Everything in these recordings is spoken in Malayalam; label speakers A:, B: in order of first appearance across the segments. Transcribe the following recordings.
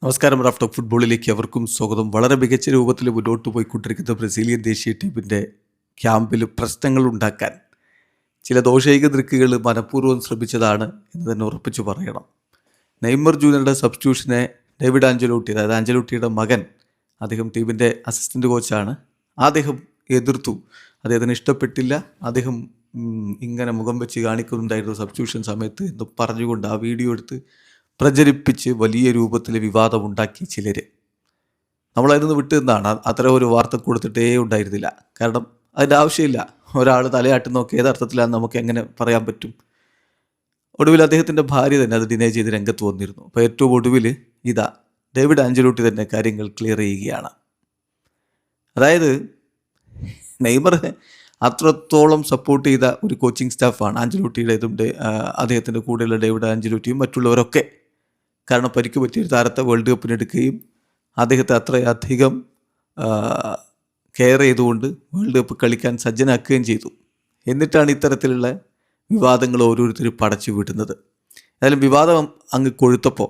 A: നമസ്കാരം. റാഫ് ടോക്ക് ഫുട്ബോളിലേക്ക് അവർക്കും സ്വാഗതം. വളരെ മികച്ച രൂപത്തിൽ മുന്നോട്ട് പോയിക്കൊണ്ടിരിക്കുന്ന ബ്രസീലിയൻ ദേശീയ ടീമിൻ്റെ ക്യാമ്പിൽ പ്രശ്നങ്ങൾ ഉണ്ടാക്കാൻ ചില ദോഷൈക ദൃക്കുകൾ മനഃപൂർവ്വം ശ്രമിച്ചതാണ് എന്ന് തന്നെ ഉറപ്പിച്ചു പറയണം. നെയ്മർ ജൂനിയറുടെ സബ്സ്റ്റിറ്റ്യൂഷനെ ഡേവിഡ് ആഞ്ചലോട്ടി, അതായത് ആഞ്ചലോട്ടിയുടെ മകൻ, അദ്ദേഹം ടീമിൻ്റെ അസിസ്റ്റൻ്റ് കോച്ചാണ്, അദ്ദേഹം എതിർത്തു. അദ്ദേഹത്തിന് ഇഷ്ടപ്പെട്ടില്ല. അദ്ദേഹം ഇങ്ങനെ മുഖം വെച്ച് കാണിക്കുന്നുണ്ടായിരുന്നു സബ്സ്റ്റിറ്റ്യൂഷൻ സമയത്ത് എന്ന് പറഞ്ഞുകൊണ്ട് ആ വീഡിയോ എടുത്ത് പ്രചരിപ്പിച്ച് വലിയ രൂപത്തിൽ വിവാദമുണ്ടാക്കി ചിലർ. നമ്മളതിൽ നിന്ന് വിട്ടു നിന്നാണ്. അത്ര ഒരു വാർത്ത കൊടുത്തിട്ടേ ഉണ്ടായിരുന്നില്ല. കാരണം അതിൻ്റെ ആവശ്യമില്ല. ഒരാൾ തലയാട്ടുന്നൊക്കെ ഏതർത്ഥത്തിലാണെന്ന് നമുക്ക് എങ്ങനെ പറയാൻ പറ്റും? ഒടുവിൽ അദ്ദേഹത്തിൻ്റെ ഭാര്യ തന്നെ അത് ഡിനൈ ചെയ്ത് രംഗത്ത് വന്നിരുന്നു. അപ്പോൾ ഏറ്റവും ഒടുവിൽ ഇതാ ഡേവിഡ് ആഞ്ചലോട്ടി തന്നെ കാര്യങ്ങൾ ക്ലിയർ ചെയ്യുകയാണ്. അതായത് നെയ്മറെ അത്രത്തോളം സപ്പോർട്ട് ചെയ്ത ഒരു കോച്ചിങ് സ്റ്റാഫാണ് ആഞ്ചലോട്ടിയുടെ. അദ്ദേഹത്തിൻ്റെ കൂടെയുള്ള ഡേവിഡ് ആഞ്ചലോട്ടിയും മറ്റുള്ളവരൊക്കെ. കാരണം പരിക്ക് പറ്റിയൊരു താരത്തെ വേൾഡ് കപ്പിനെടുക്കുകയും അദ്ദേഹത്തെ അത്രയധികം കെയർ ചെയ്തുകൊണ്ട് വേൾഡ് കപ്പ് കളിക്കാൻ സജ്ജനാക്കുകയും ചെയ്തു. എന്നിട്ടാണ് ഇത്തരത്തിലുള്ള വിവാദങ്ങൾ ഓരോരുത്തരും പടച്ചു വിടുന്നത്. ഏതായാലും വിവാദം അങ്ങ് കൊഴുത്തപ്പോൾ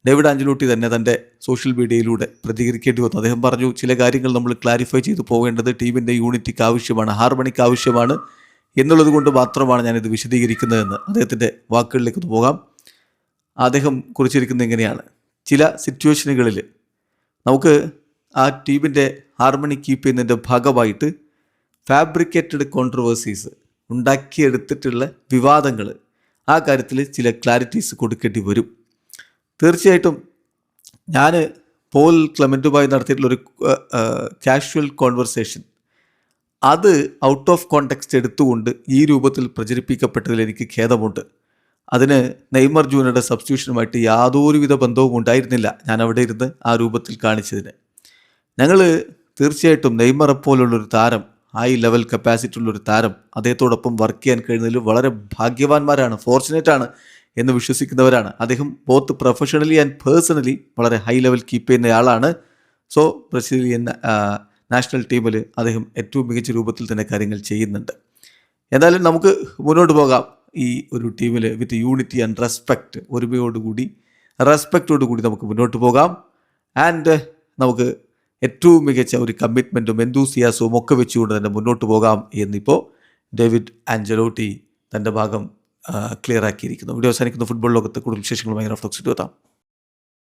A: ഡേവിഡ് ആഞ്ചലോട്ടി തന്നെ തൻ്റെ സോഷ്യൽ മീഡിയയിലൂടെ പ്രതികരിക്കേണ്ടി വന്നു. അദ്ദേഹം പറഞ്ഞു, ചില കാര്യങ്ങൾ നമ്മൾ ക്ലാരിഫൈ ചെയ്തു പോകേണ്ടത് ടീമിൻ്റെ യൂണിറ്റിക്ക് ആവശ്യമാണ്, ഹാർമണിക്ക് ആവശ്യമാണ് എന്നുള്ളത് കൊണ്ട് മാത്രമാണ് ഞാനിത് വിശദീകരിക്കുന്നതെന്ന്. അദ്ദേഹത്തിൻ്റെ വാക്കുകളിലേക്ക് പോകാം. അദ്ദേഹം കുറിച്ചിരിക്കുന്നത് എങ്ങനെയാണ്: ചില സിറ്റുവേഷനുകളിൽ നമുക്ക് ആ ടീമിൻ്റെ ഹാർമണി കീപ്പ് ചെയ്യുന്നതിൻ്റെ ഭാഗമായിട്ട് ഫാബ്രിക്കേറ്റഡ് കോൺട്രവേഴ്സീസ് ഉണ്ടാക്കിയെടുത്തിട്ടുള്ള വിവാദങ്ങൾ, ആ കാര്യത്തിൽ ചില ക്ലാരിറ്റീസ് കൊടുക്കേണ്ടി വരും. തീർച്ചയായിട്ടും ഞാൻ പോൾ ക്ലെമൻറ്റുമായി നടത്തിയിട്ടുള്ളൊരു കാഷ്വൽ കോൺവെർസേഷൻ, അത് ഔട്ട് ഓഫ് കോണ്ടെക്സ്റ്റ് എടുത്തുകൊണ്ട് ഈ രൂപത്തിൽ പ്രചരിപ്പിക്കപ്പെട്ടതിൽ എനിക്ക് ഖേദമുണ്ട്. അതിന് നെയ്മർ ജൂനിയറുടെ സബ്സ്റ്റിറ്റ്യൂഷനുമായിട്ട് യാതൊരുവിധ ബന്ധവും ഉണ്ടായിരുന്നില്ല ഞാൻ അവിടെ ഇരുന്ന് ആ രൂപത്തിൽ കാണിച്ചതിന്. ഞങ്ങൾ തീർച്ചയായിട്ടും നെയ്മറെ പോലുള്ളൊരു താരം, ഹൈ ലെവൽ കപ്പാസിറ്റി ഉള്ളൊരു താരം, അദ്ദേഹത്തോടൊപ്പം വർക്ക് ചെയ്യാൻ കഴിയുന്നതിൽ വളരെ ഭാഗ്യവാന്മാരാണ്, ഫോർച്ചുനേറ്റാണ് എന്ന് വിശ്വസിക്കുന്നവരാണ്. അദ്ദേഹം ബോത്ത് പ്രൊഫഷണലി ആൻഡ് പേഴ്സണലി വളരെ ഹൈ ലെവൽ കീപ്പ് ചെയ്യുന്നയാളാണ്. സോ ബ്രസീലിയൻ നാഷണൽ ടീമിൽ അദ്ദേഹം ഏറ്റവും മികച്ച രൂപത്തിൽ തന്നെ കാര്യങ്ങൾ ചെയ്യുന്നുണ്ട്. എന്തായാലും നമുക്ക് മുന്നോട്ട് പോകാം. ഈ ഒരു ടീമിൽ വിത്ത് യൂണിറ്റി ആൻഡ് റെസ്പെക്റ്റ്, ഒരുമയോടുകൂടി റെസ്പെക്റ്റോടുകൂടി നമുക്ക് മുന്നോട്ട് പോകാം. ആൻഡ് നമുക്ക് ഏറ്റവും മികച്ച ഒരു കമ്മിറ്റ്മെൻറ്റും എന്തൂസിയാസവും ഒക്കെ വെച്ചുകൊണ്ട് തന്നെ മുന്നോട്ട് പോകാം എന്നിപ്പോൾ ഡേവിഡ് ആഞ്ചലോട്ടി തൻ്റെ ഭാഗം ക്ലിയർ ആക്കിയിരിക്കുന്നു. വീഡിയോ അവസാനിക്കുന്ന ഫുട്ബോൾ ലോകത്ത് കൂടുതൽ വിശേഷങ്ങളുമായി റാഫ് ടോക്സിൽ എത്താം.